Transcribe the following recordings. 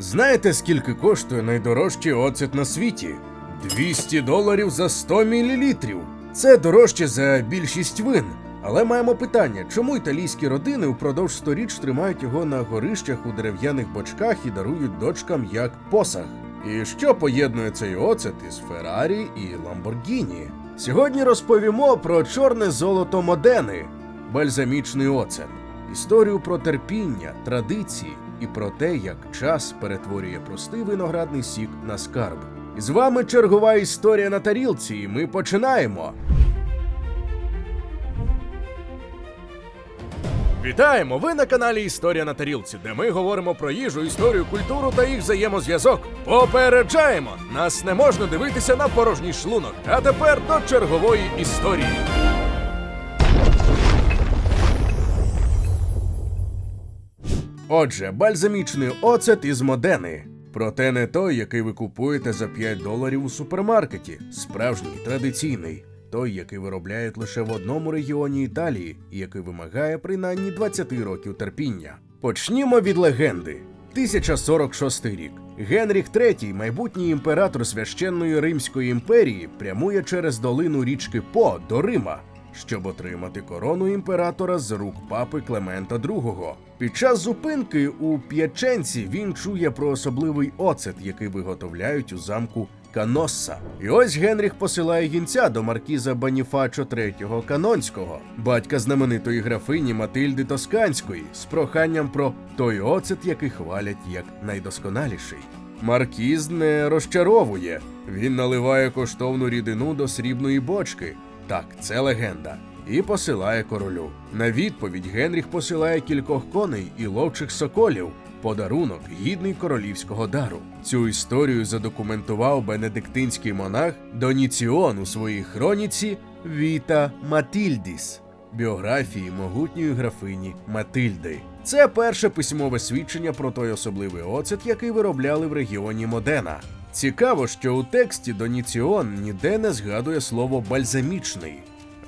Знаєте, скільки коштує найдорожчий оцет на світі? $200 за 100 мл. Це дорожче за більшість вин. Але маємо питання, чому італійські родини впродовж сторіч тримають його на горищах у дерев'яних бочках і дарують дочкам як посаг? І що поєднує цей оцет із Феррарі і Ламборгіні? Сьогодні розповімо про чорне золото Модени – бальзамічний оцет. Історію про терпіння, традиції і про те, як час перетворює простий виноградний сік на скарб. І з вами чергова історія на тарілці, і ми починаємо! Вітаємо! Ви на каналі Історія на тарілці, де ми говоримо про їжу, історію, культуру та їх взаємозв'язок. Попереджаємо! Нас не можна дивитися на порожній шлунок. А тепер до чергової історії. Отже, бальзамічний оцет із Модени. Проте не той, який ви купуєте за $5 у супермаркеті. Справжній, традиційний. Той, який виробляють лише в одному регіоні Італії і який вимагає принаймні 20 років терпіння. Почнімо від легенди. 1046 рік. Генріх III, майбутній імператор Священної Римської імперії, прямує через долину річки По до Рима, щоб отримати корону імператора з рук папи Клемента II. Під час зупинки у П'яченці він чує про особливий оцет, який виготовляють у замку Каносса. І ось Генріх посилає гінця до маркіза Боніфачо III Канонського, батька знаменитої графині Матильди Тосканської, з проханням про той оцет, який хвалять як найдосконаліший. Маркіз не розчаровує. Він наливає коштовну рідину до срібної бочки. Так, це легенда. І посилає королю. На відповідь Генріх посилає кількох коней і ловчих соколів. Подарунок, гідний королівського дару. Цю історію задокументував бенедиктинський монах Доніціон у своїй хроніці «Віта Матильдіс» – біографії могутньої графині Матильди. Це перше письмове свідчення про той особливий оцет, який виробляли в регіоні Модена. Цікаво, що у тексті Доніціон ніде не згадує слово «бальзамічний».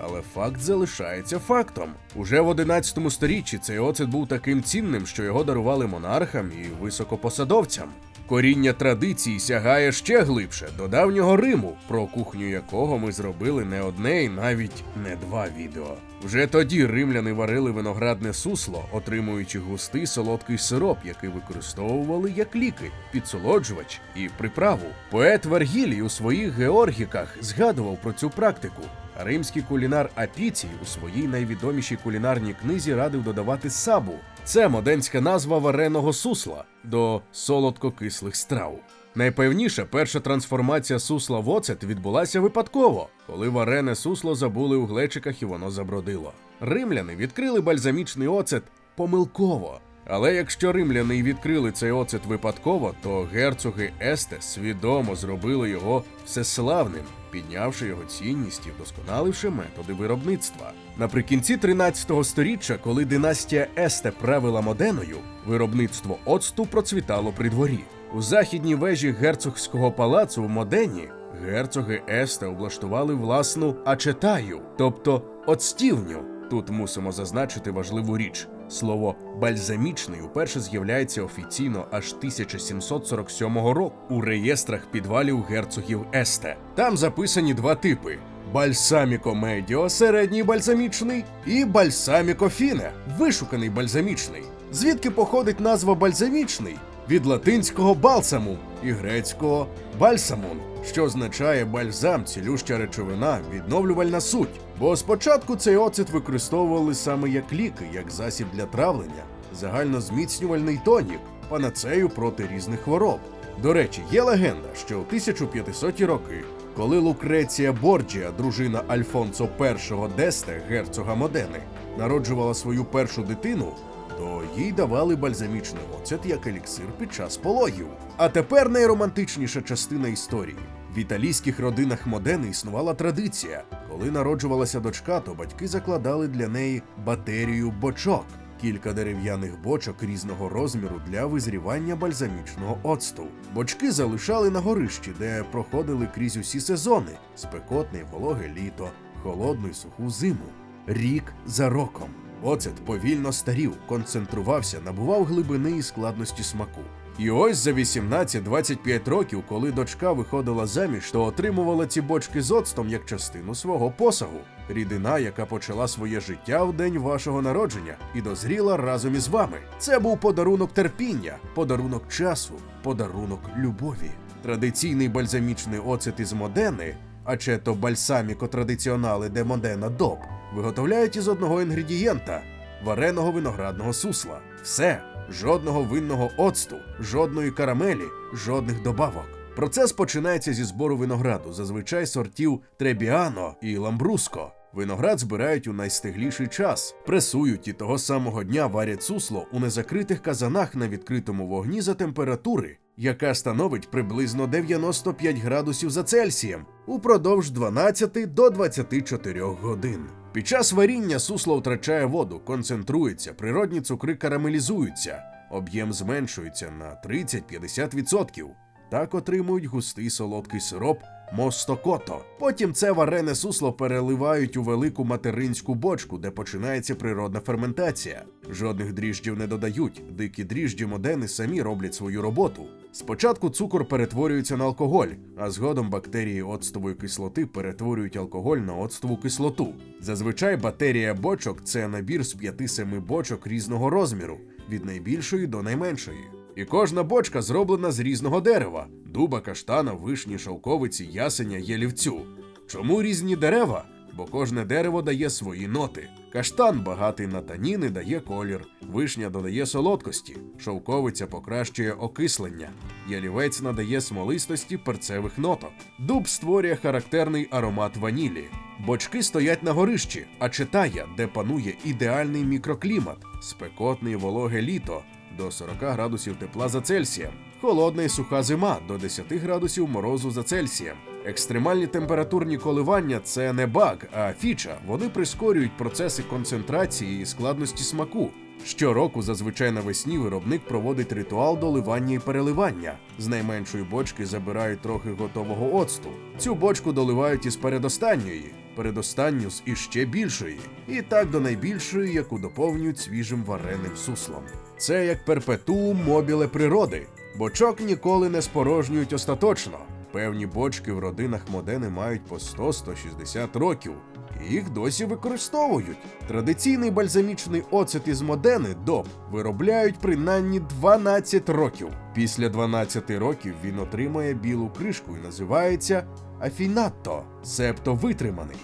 Але факт залишається фактом. Уже в 11 сторіччі цей оцет був таким цінним, що його дарували монархам і високопосадовцям. Коріння традицій сягає ще глибше, до давнього Риму, про кухню якого ми зробили не одне і навіть не два відео. Вже тоді римляни варили виноградне сусло, отримуючи густий солодкий сироп, який використовували як ліки, підсолоджувач і приправу. Поет Вергілій у своїх Георгіках згадував про цю практику. А римський кулінар Апіцій у своїй найвідомішій кулінарній книзі радив додавати сабу. Це моденська назва вареного сусла до солодко-кислих страв. Найпевніше, перша трансформація сусла в оцет відбулася випадково, коли варене сусло забули у глечиках і воно забродило. Римляни відкрили бальзамічний оцет помилково. Але якщо римляни й відкрили цей оцет випадково, то герцоги Есте свідомо зробили його всеславним, піднявши його цінність і вдосконаливши методи виробництва. Наприкінці 13 сторіччя, коли династія Есте правила Моденою, виробництво оцту процвітало при дворі. У західній вежі герцогського палацу в Модені герцоги Есте облаштували власну ачетаю, тобто оцтівню. Тут мусимо зазначити важливу річ. Слово «бальзамічний» уперше з'являється офіційно аж 1747 року у реєстрах підвалів герцогів Есте. Там записані два типи – бальсаміко медіо – середній бальзамічний і бальсаміко фіне – вишуканий бальзамічний. Звідки походить назва бальзамічний? Від латинського «бальсамум» і грецького «бальсамун», що означає бальзам, цілюща речовина, відновлювальна суть. Бо спочатку цей оцет використовували саме як ліки, як засіб для травлення, загальнозміцнювальний тонік, панацею проти різних хвороб. До речі, є легенда, що у 1500-ті роки, коли Лукреція Борджіа, дружина Альфонсо І Десте, герцога Модени, народжувала свою першу дитину, то їй давали бальзамічний оцет як еліксир під час пологів. А тепер найромантичніша частина історії. В італійських родинах Модени існувала традиція. Коли народжувалася дочка, то батьки закладали для неї батерію бочок. Кілька дерев'яних бочок різного розміру для визрівання бальзамічного оцту. Бочки залишали на горищі, де проходили крізь усі сезони – спекотне й вологе літо, холодну й суху зиму. Рік за роком. Оцет повільно старів, концентрувався, набував глибини і складності смаку. І ось за 18-25 років, коли дочка виходила заміж, то отримувала ці бочки з оцтом як частину свого посагу. Рідина, яка почала своє життя в день вашого народження і дозріла разом із вами. Це був подарунок терпіння, подарунок часу, подарунок любові. Традиційний бальзамічний оцет із Модени, а чи то бальсаміко традиціонале де Модена ДОП, виготовляють із одного інгредієнта – вареного виноградного сусла. Все. Жодного винного оцту, жодної карамелі, жодних добавок. Процес починається зі збору винограду, зазвичай сортів Требіано і Ламбруско. Виноград збирають у найстигліший час, пресують і того самого дня варять сусло у незакритих казанах на відкритому вогні за температури, яка становить приблизно 95 градусів за Цельсієм упродовж 12 до 24 годин. Під час варіння сусло втрачає воду, концентрується, природні цукри карамелізуються, об'єм зменшується на 30-50%. Так отримують густий солодкий сироп мостокото. Потім це варене сусло переливають у велику материнську бочку, де починається природна ферментація. Жодних дріжджів не додають, дикі дріжджі Модени самі роблять свою роботу. Спочатку цукор перетворюється на алкоголь, а згодом бактерії оцтової кислоти перетворюють алкоголь на оцтову кислоту. Зазвичай батерія бочок – це набір з 5-7 бочок різного розміру, від найбільшої до найменшої. І кожна бочка зроблена з різного дерева – дуба, каштана, вишні, шовковиці, ясеня, ялівцю. Чому різні дерева? Бо кожне дерево дає свої ноти. Каштан багатий на таніни дає колір, вишня додає солодкості, шовковиця покращує окислення, ялівець надає смолистості перцевих ноток. Дуб створює характерний аромат ванілі. Бочки стоять на горищі, а Читая, де панує ідеальний мікроклімат, спекотне і вологе літо до 40 градусів тепла за Цельсієм, холодна і суха зима до 10 градусів морозу за Цельсієм. Екстремальні температурні коливання – це не баг, а фіча. Вони прискорюють процеси концентрації і складності смаку. Щороку, зазвичай навесні, виробник проводить ритуал доливання і переливання. З найменшої бочки забирають трохи готового оцту. Цю бочку доливають із передостанньої, передостанню з іще більшої. І так до найбільшої, яку доповнюють свіжим вареним суслом. Це як перпетуум мобіле природи. Бочок ніколи не спорожнюють остаточно. Певні бочки в родинах Модени мають по 100-160 років, і їх досі використовують. Традиційний бальзамічний оцет із Модени ДОП виробляють принаймні 12 років. Після 12 років він отримає білу кришку і називається афінатто, себто витриманий.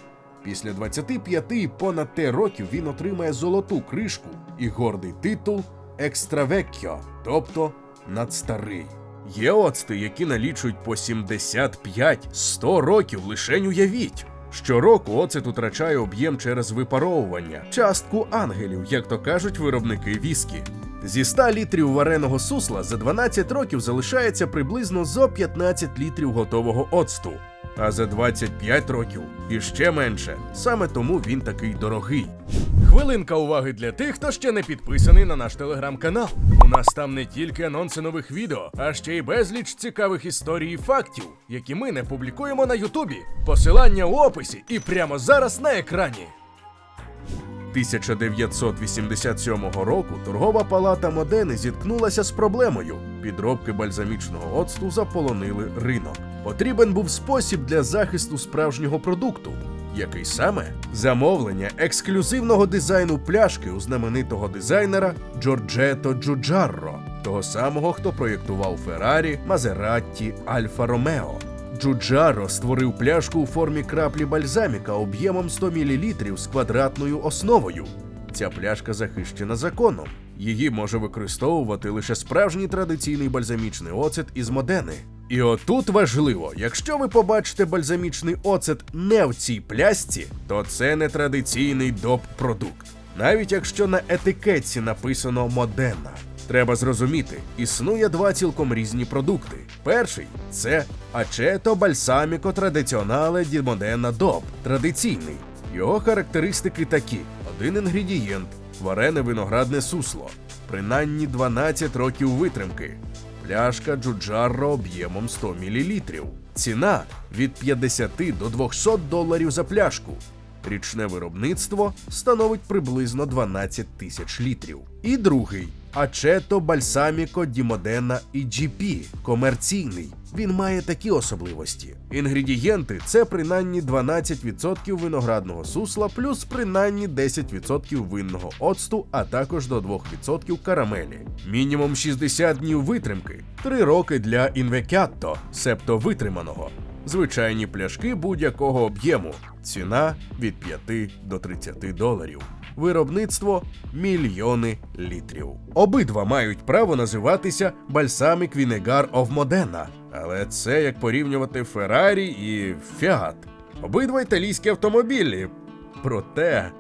Після 25 і понад те років він отримає золоту кришку і гордий титул екстравеккьо, тобто надстарий. Є оцти, які налічують по 75-100 років, лишень уявіть. Щороку оцет втрачає об'єм через випаровування, частку ангелів, як то кажуть виробники віскі. Зі 100 літрів вареного сусла за 12 років залишається приблизно зо 15 літрів готового оцту. А за 25 років іще менше. Саме тому він такий дорогий. Хвилинка уваги для тих, хто ще не підписаний на наш телеграм-канал. У нас там не тільки анонси нових відео, а ще й безліч цікавих історій і фактів, які ми не публікуємо на Ютубі. Посилання у описі і прямо зараз на екрані. 1987 року торгова палата Модени зіткнулася з проблемою. Підробки бальзамічного оцту заполонили ринок. Потрібен був спосіб для захисту справжнього продукту. Який саме? Замовлення ексклюзивного дизайну пляшки у знаменитого дизайнера Джорджето Джуджарро, того самого, хто проєктував Феррарі, Мазератті, Альфа Ромео. Джуджарро створив пляшку у формі краплі бальзаміка об'ємом 100 мл з квадратною основою. Ця пляшка захищена законом. Її може використовувати лише справжній традиційний бальзамічний оцет із Модени. І отут важливо, якщо ви побачите бальзамічний оцет не в цій пляшці, то це не традиційний ДОП-продукт. Навіть якщо на етикетці написано «Модена». Треба зрозуміти, існує два цілком різні продукти. Перший – це ачето бальсаміко традиціонале ді Модена ДОП, традиційний. Його характеристики такі: один інгредієнт – варене виноградне сусло, принаймні 12 років витримки, пляшка Джуджарро об'ємом 100 мл. Ціна – від 50 до 200 доларів за пляшку. Річне виробництво становить приблизно 12 тисяч літрів. І другий – Ачето Бальсаміко ді Модена IGP – комерційний. Він має такі особливості. Інгредієнти – це принаймні 12% виноградного сусла плюс принаймні 10% винного оцту, а також до 2% карамелі. Мінімум 60 днів витримки, 3 роки для інвекятто, себто витриманого. Звичайні пляшки будь-якого об'єму. Ціна від 5 до 30 доларів. Виробництво – мільйони літрів. Обидва мають право називатися Balsamic Vinegar of Modena. Але це як порівнювати Феррарі і Фіат. Обидва італійські автомобілі. Проте...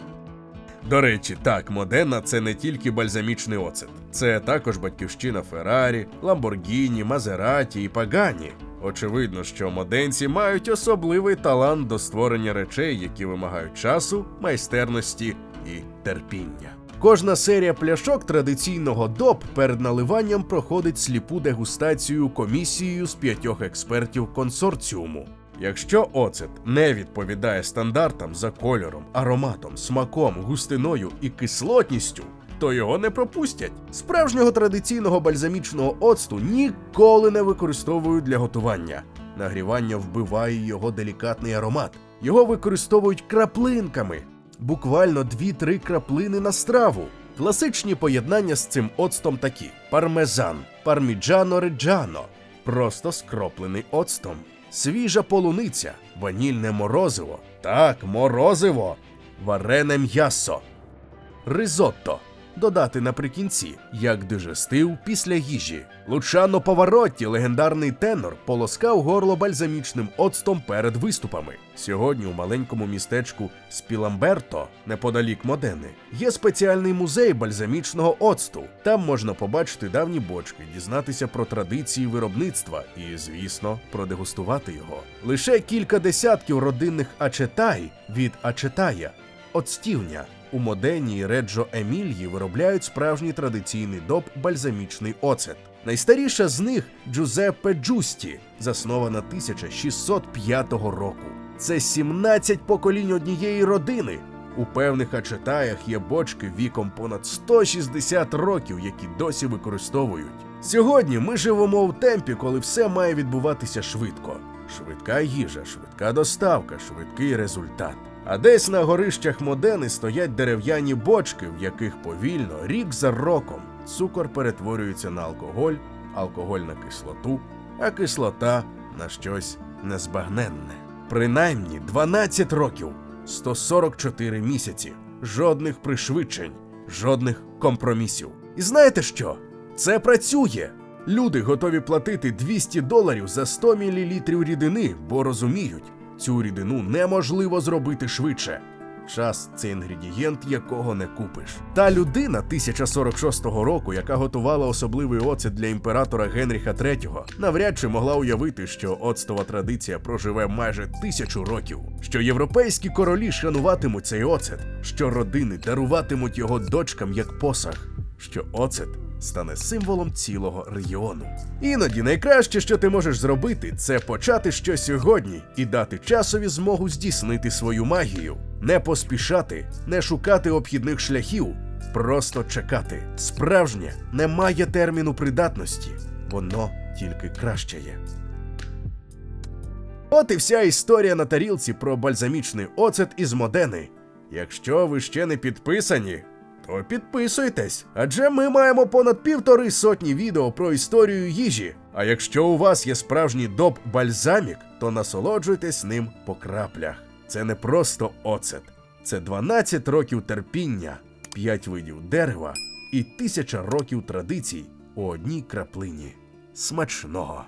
До речі, так, Модена – це не тільки бальзамічний оцет. Це також батьківщина Феррарі, Ламборгіні, Мазераті і Пагані. Очевидно, що моденці мають особливий талант до створення речей, які вимагають часу, майстерності і терпіння. Кожна серія пляшок традиційного ДОП перед наливанням проходить сліпу дегустацію комісією з 5 експертів консорціуму. Якщо оцет не відповідає стандартам за кольором, ароматом, смаком, густиною і кислотністю, то його не пропустять. Справжнього традиційного бальзамічного оцту ніколи не використовують для готування. Нагрівання вбиває його делікатний аромат. Його використовують краплинками. Буквально 2-3 краплини на страву. Класичні поєднання з цим оцтом такі: пармезан, парміджано реджано, просто скроплений оцтом, свіжа полуниця, ванільне морозиво, так, морозиво, варене м'ясо, ризотто. Додати наприкінці, як дижестив після їжі. Лучано Паваротті, легендарний тенор, полоскав горло бальзамічним оцтом перед виступами. Сьогодні у маленькому містечку Спіламберто, неподалік Модени, є спеціальний музей бальзамічного оцту. Там можна побачити давні бочки, дізнатися про традиції виробництва і, звісно, продегустувати його. Лише кілька десятків родинних ачетай від ачетая – оцтівня. У Модені і Реджо Емільї виробляють справжній традиційний ДОП бальзамічний оцет. Найстаріша з них – Джузеппе Джусті, заснована 1605 року. Це 17 поколінь однієї родини. У певних ачетаях є бочки віком понад 160 років, які досі використовують. Сьогодні ми живемо в темпі, коли все має відбуватися швидко. Швидка їжа, швидка доставка, швидкий результат. А десь на горищах Модени стоять дерев'яні бочки, в яких повільно, рік за роком, цукор перетворюється на алкоголь, алкоголь на кислоту, а кислота на щось незбагненне. Принаймні 12 років, 144 місяці, жодних пришвидшень, жодних компромісів. І знаєте що? Це працює! Люди готові платити $200 за 100 мл рідини, бо розуміють, цю рідину неможливо зробити швидше. Час – це інгредієнт, якого не купиш. Та людина 1046 року, яка готувала особливий оцет для імператора Генріха III, навряд чи могла уявити, що оцтова традиція проживе майже 1000 років, що європейські королі шануватимуть цей оцет, що родини даруватимуть його дочкам як посаг, що оцет стане символом цілого регіону. Іноді найкраще, що ти можеш зробити, це почати щось сьогодні і дати часові змогу здійснити свою магію. Не поспішати, не шукати обхідних шляхів, просто чекати. Справжнє не має терміну придатності, воно тільки кращає. От і вся історія на тарілці про бальзамічний оцет із Модени. Якщо ви ще не підписані, то підписуйтесь, адже ми маємо понад 150 відео про історію їжі. А якщо у вас є справжній ДОП бальзамік, то насолоджуйтесь ним по краплях. Це не просто оцет. Це 12 років терпіння, 5 видів дерева і 1000 років традицій у одній краплині. Смачного!